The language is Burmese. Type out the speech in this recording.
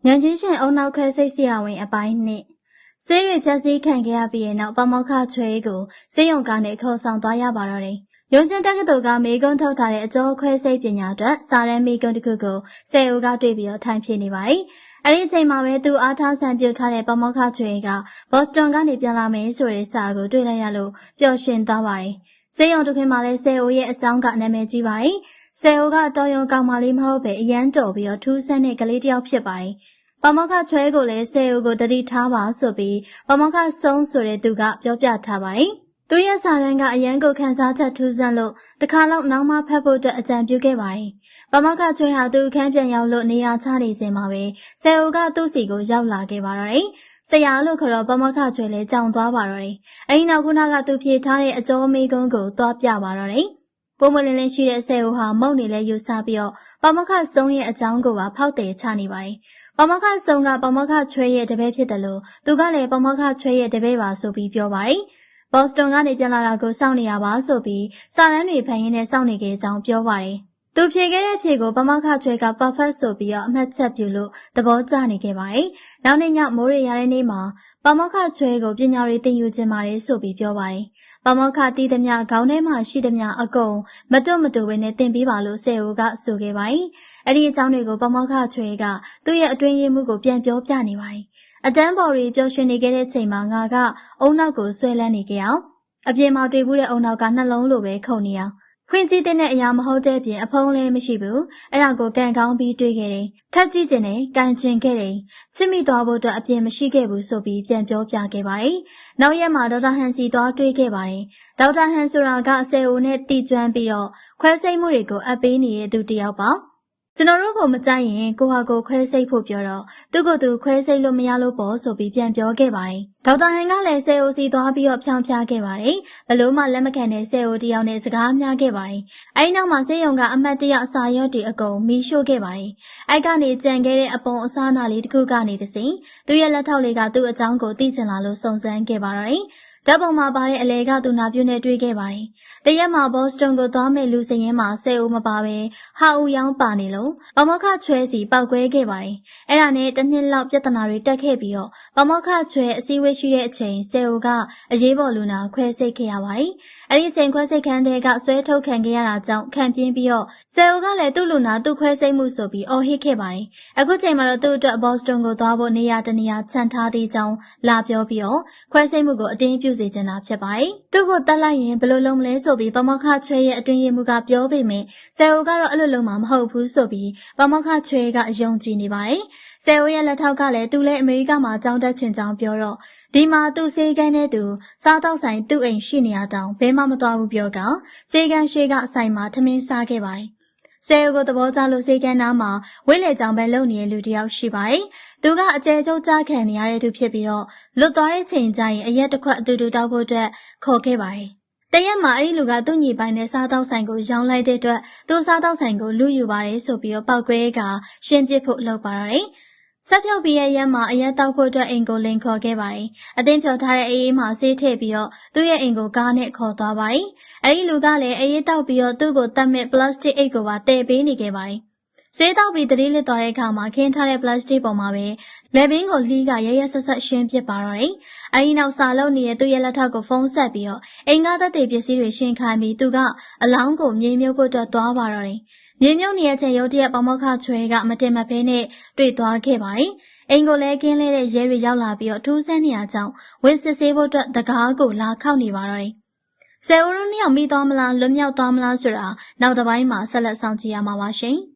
ဉာဏ်ကြီးရှင်အုံနောက်ခွဲစိတ်ဆရာဝန်အပိုင်းနှစ်ဆေးရဖြတ်စည်းခံခဲ့ရပြီးတဲ့နောက်ပမောက္ခချွေကိုဆေးရုံကနေခေါ်ဆောင်သွားရပါတော့တယ်။ရုံးရှင်တက္ကသိုလ်ကမေကွန်းထုတ်ထားတဲ့အကျော်ခွဲစိတ်ပညာအတွက်စာတမ်းမေကွန်းတစ်ခုကိုဆယ်ဦးကတွေ့ပြီးတော့ထိုင်ဖြစ်နေပါတယ်။အဲဒီအချိန်မှာပဲသူအားထားဆံပြုတ်ထားတဲ့ပမောက္ခချွေကဘော့စတွန်ကနေပြန်လာမယ်ဆိုတဲ့စာကိုတွေ့လိုက်ရလို့ပျော်ရွှင်သွားပါတယ်။ဆေးရုံတစ်ခွင်မှာလည်းဆယ်ဦးရဲ့အကြောင်းကနာမည်ကြီးပါတယ်။ဆယ်ဦးကတော်ရုံကောင်မလေးမဟုတ်ပဲအရန်တော်ပြီးတော့ထူးဆန်းတဲ့ကလေးတစ်ယောက်ဖြစ်ပါတယ်။ပမောက္ခချွဲကိုလည်းဆယ်ဦးကိုတတိထားပါဆိုပြီးပမောက္ခဆုံးဆိုတဲ့သူကပြောပြထားပါတယ်။သူရဲ့စာရန်ကအရန်ကိုခန်းစားချက်ထူးဆန်းလို့တခါလောက်နောက်မှဖတ်ဖို့အတွက်အကြံပြုခဲ့ပါတယ်။ပမောက္ခချွဲဟာသူအခန်းပြန်ရောက်လို့နေရာချနေစဉ်မှာပဲဆယ်ဦးကသူ့စီကိုရောက်လာခဲ့ပါတော့တယ်။ဆရာလို့ခေါ်တော့ပမောက္ခချွဲလည်းကြောင်သွားပါတော့တယ်။အဲဒီနောက်ခုနကသူဖြေထားတဲ့အကျော်မေကုန်းကိုသွားပြပါတော့တယ်။ပုံမလင်းလင်းရှိတဲ့ဆယ်ဦးဟာမုံနေလဲယူဆပြီးတော့ပမောက္ခဆုံးရဲ့အကြောင်းကိုပါဖောက်တယ်ချနေပါတယ်။ပမောက္ခဆုံးကပမောက္ခချွဲရဲ့တပည့်ဖြစ်တယ်လို့သူကလည်းပမောက္ခချွဲရဲ့တပည့်ပါဆိုပြီးပြောပါတယ်။ဘော့စတွန်ကနေပြန်လာတာကိုစောင့်နေရပါဆိုပြီးစာရန်တွေဖန်ရင်းနဲ့စောင့်နေခဲ့ကြောင်းပြောပါတယ်။သူဖြေခဲ့တဲ့ဖြေကိုပမောက္ခချွဲက perfect ဆိုပြီးတော့အမှတ်ချက်ပြုလို့သဘောကျနေခဲ့ပါတယ်။နောက်နေ့ညမိုးရရတဲ့နေ့မှာပမောက္ခချွဲကိုပညာရေးသင်ယူခြင်းပါတယ်ဆိုပြီးပြောပါတယ်။ပမောက္ခတည်သမျှခေါင်းထဲမှာရှိသမျှအကုန်မတွတ်မတူပဲနဲ့သင်ပေးပါလို့ဆယ်ဦးကဆိုခဲ့ပါတယ်။အဲ့ဒီအကြောင်းတွေကိုပမောက္ခချွဲကသူ့ရဲ့အတွင်းရေးမှုကိုပြန်ပြောပြနေပါတယ်။အတန်းပေါ်ရီပျော်ရွှင်နေခဲ့တဲ့ချိန်မှာငါကအုံနောက်ကိုဆွဲလန်းနေကြအောင်အပြင်မှာတွေ့ဘူးတဲ့အုံနောက်ကနှလုံးလိုပဲခုန်နေအောင်ခွင့်ကြည့်တဲ့အရာမဟုတ်တဲ့ပြင်အဖုံးလည်းမရှိဘူးအဲ့ဒါကိုကန်ကောင်းပြီးတွေးခဲ့တယ်ထပ်ကြည့်ခြင်းနဲ့ကန်ကျင်ခဲ့တယ်ချစ်မိသွားဖို့အတွက်အပြင်မရှိခဲ့ဘူးဆိုပြီးပြန်ပြောပြခဲ့ပါတယ်နောက်ရက်မှာဒေါက်တာဟန်စီသွားတွေးခဲ့ပါတယ်ဒေါက်တာဟန်ဆိုတာကဆယ်ဦးနဲ့တီကျွမ်းပြီးတော့ခွဲစိတ်မှုတွေကိုအပ်ပေးနေတဲ့သူတစ်ယောက်ပါကျွန်တော်တို့ကိုမကြိုက်ရင်ကိုဟာကိုခွဲစိတ်ဖို့ပြောတော့သူ့ကိုယ်သူခွဲစိတ်လို့မရလို့ပေါ့ဆိုပြီးပြန်ပြောခဲ့ပါတယ်ဒေါက်တာဟန်ကလည်းဆယ်အိုစီသွားပြီးတော့ဖြောင်းပြခဲ့ပါတယ်ဘလို့မှလက်မခံတဲ့ဆယ်အိုတယောက်နဲ့စကားများခဲ့ပါတယ်အဲဒီနောက်မှာဆေးရုံကအမတ်တရအစာရွက်တွေအကုန်မီးရှို့ခဲ့ပါတယ်အဲ့ကနေကြံခဲ့တဲ့အပုံအစားအနာလေးတစ်ခုကနေတစဉ်သူ့ရဲ့လက်ထောက်လေးကသူ့အကြောင်းကိုသိချင်လာလို့စုံစမ်းခဲ့ပါတော့တယ်ဓာတ်ပုံမှာပါတဲ့အလဲကသူနာပြုနဲ့တွေ့ခဲ့ပါတယ်။တရက်မှာဘော့စတွန်ကိုသွားမဲ့လူစရင်မှာဆယ်ဦးမပါပဲဟာဦးရောင်းပါနေလို့ပမောက္ခချွဲစီပောက်ကွဲခဲ့ပါတယ်။အဲ့ဒါနဲ့တစ်နှစ်လောက်ပြဿနာတွေတက်ခဲ့ပြီးတော့ပမောက္ခချွဲအစည်းအဝေးရှိတဲ့အချိန်ဆယ်ဦးကအရေးပေါ်လူနာခွဲစိတ်ခဲ့ရပါတယ်။အဲ့ဒီအချိန်ခွဲစိတ်ခန်းတဲ့ကဆွဲထုတ်ခံခဲ့ရတာကြောင့်ခံပြင်းပြီးတော့ဆယ်ဦးကလည်းသူ့လူနာသူ့ခွဲစိတ်မှုဆိုပြီးအော်ဟစ်ခဲ့ပါတယ်။အခုချိန်မှာတော့သူ့အတွက်ဘော့စတွန်ကိုသွားဖို့နေရာတနေရာခြံထားသေးကြောင်းလာပြောပြီးတော့ခွဲစိတ်မှုကိုအတင်းပြုစေချင်တာဖြစ်ပါတယ်။သူ့ကိုတတ်လိုက်ရင်ဘယ်လိုလုပ်မလဲဆိုပြီးပမောက္ခချွဲရဲ့အတွင်းရေးမှုကပြောပေမဲ့ဆယ်ဦးကတော့အဲ့လိုလုပ်မှာမဟုတ်ဘူးဆိုပြီးပမောက္ခချွဲကအယုံကြည်နေပါတယ်။ဆယ်ဦးရဲ့လက်ထောက်ကလည်းသူလည်းအမေရိကမှာကျောင်းတက်ချင်ကြောင်းပြောတော့ဒီမှာသူ့စေကန်းနဲ့သူစားတော့ဆိုင်သူ့အိမ်ရှိနေရတောင်ဘဲမှမသွားဘူးပြောကစေကန်းရှိကဆိုင်မှာထမင်းစားခဲ့ပါတယ်ဆယ်ဦးကိုသဘောကျလို့စေကန်းနားမှာဝိလေကြောင်ပဲလုံနေတဲ့လူတစ်ယောက်ရှိပါတယ်။သူကအကျယ်ကျုပ်ကြားခံနေရတဲ့သူဖြစ်ပြီးတော့လွတ်သွားတဲ့ချိန်ကျရင်အရက်တစ်ခွက်အတူတူတောက်ဖို့အတွက်ခေါ်ခဲ့ပါတယ်။တရက်မှာအဲ့ဒီလူကသူ့ညီပိုင်နဲ့စားတော့ဆိုင်ကိုရောင်းလိုက်တဲ့အတွက်သူစားတော့ဆိုင်ကိုလူယူပါတယ်ဆိုပြီးတော့ပောက်ကွဲကရှင်းပစ်ဖို့လုပ်ပါတော့တယ်။ဆက်ဖြုတ်ပြီးရဲ့ရက်မှာအရက်တောက်ဖို့အတွက်အိမ်ကိုလင်ခေါ်ခဲ့ပါတယ်။အသင်းဖြော်ထားတဲ့အေးအေးမှာဆေးထည့်ပြီးတော့သူ့ရဲ့အိမ်ကိုကားနဲ့ခေါ်သွားပါတယ်။အဲဒီလူကလည်းအေးအေးတောက်ပြီးတော့သူ့ကိုတတ်မဲ့ပလတ်စတစ်အိတ်ကိုပါတည်ပေးနေခဲ့ပါတယ်။ဆေးတောက်ပြီးတတိလစ်သွားတဲ့အခါမှာခင်းထားတဲ့ပလတ်စတစ်ပေါ်မှာပဲလက်ဘင်းကိုလှီးကရရဆက်ဆက်ရှင်းပစ်ပါတော့တယ်။အဲဒီနောက်စာလုံးနေတဲ့သူ့ရဲ့လက်ထောက်ကိုဖုန်းဆက်ပြီးတော့အိမ်ကသက်သေပစ္စည်းတွေရှင်းခိုင်းပြီးသူကအလောင်းကိုမြေမြုပ်ဖို့အတွက်သွားပါတော့တယ်။မြေမြုပ်နေတဲ့အချိန်ရုတ်တရက်ပမောက္ခချွဲကမတင်မဖဲနဲ့တွေ့သွားခဲ့ပါတယ်။အိမ်ကိုလည်းကင်းလဲတဲ့ရဲတွေရောက်လာပြီးတော့ထူးဆန်းနေရကြောင်းဝစ်စစ်ဆေးဖို့အတွက်တကားကိုလာခောက်နေပါတော့တယ်။ဆယ်ဦးတို့နှစ်ယောက်မိသွားမလားလွတ်မြောက်သွားမလားဆိုတာနောက်တစ်ပိုင်းမှာဆက်လက်ဆောင်ကြည့်ရမှာပါရှင်။